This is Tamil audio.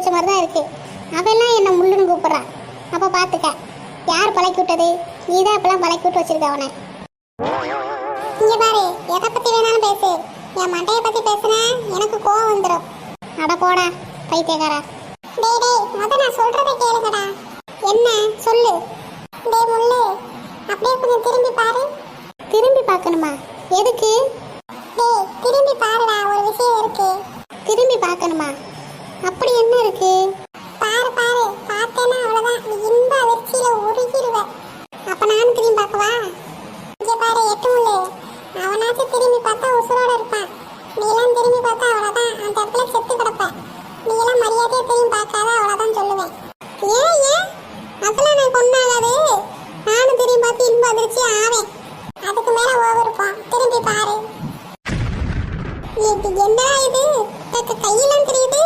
வச்ச மாதிரி தான் இருக்கு. அவெல்லாம் என்ன முள்ளுன்னு கூப்பிடுறான். அப்ப பாத்துக்க, யார் பழக்கி விட்டது? நீ தான் இப்பெல்லாம் பழக்கி விட்டு வச்சிருக்க அவனை. இங்க பாரு, எதை பத்தி வேணாலும் பேசு, என் மண்டையை பத்தி பேசுனா எனக்கு கோவம் வந்துடும். அட போடா பைத்தியக்காரா. டேய் டேய், முத நான் சொல்றதை கேளுங்கடா. என்ன சொல்லு? டேய் முள்ளு, அப்படியே கொஞ்சம் திரும்பி பாரு. திரும்பி பார்க்கணுமா? எதுக்கு? டேய் திரும்பி பாருடா, ஒரு விஷயம் இருக்கு. திரும்பி பார்க்கணுமா? அப்படி என்ன இருக்கு? பாரு பாரு, பார்த்தேன்னா அவ்வளவுதான், நீ இன்ப அதிர்ச்சியில உருகிடுவ. அப்ப நானும் திரும்பி பார்க்கவா? இங்க பாரு எட்டு முள்ளு, அவனாச்சும் திரும்பி பார்த்தா உசுரோட இருப்பான். நீ எல்லாம் திரும்பி பார்த்தா அவ்வளவுதான், அந்த இடத்துல செத்து கிடப்ப. நீ எல்லாம் மரியாதையா திரும்பி பார்க்காத, அவ்வளவுதான் சொல்லுவேன். ஏன் ஏன் அதெல்லாம் நான் கொண்டாடாது. நானும் திரும்பி பார்த்து இன்ப அதிர்ச்சி ஆவேன். அதுக்கு மேல ஓவர் இருக்கும். திரும்பி பாரு. என்ன இது கையெல்லாம் தெரியுது.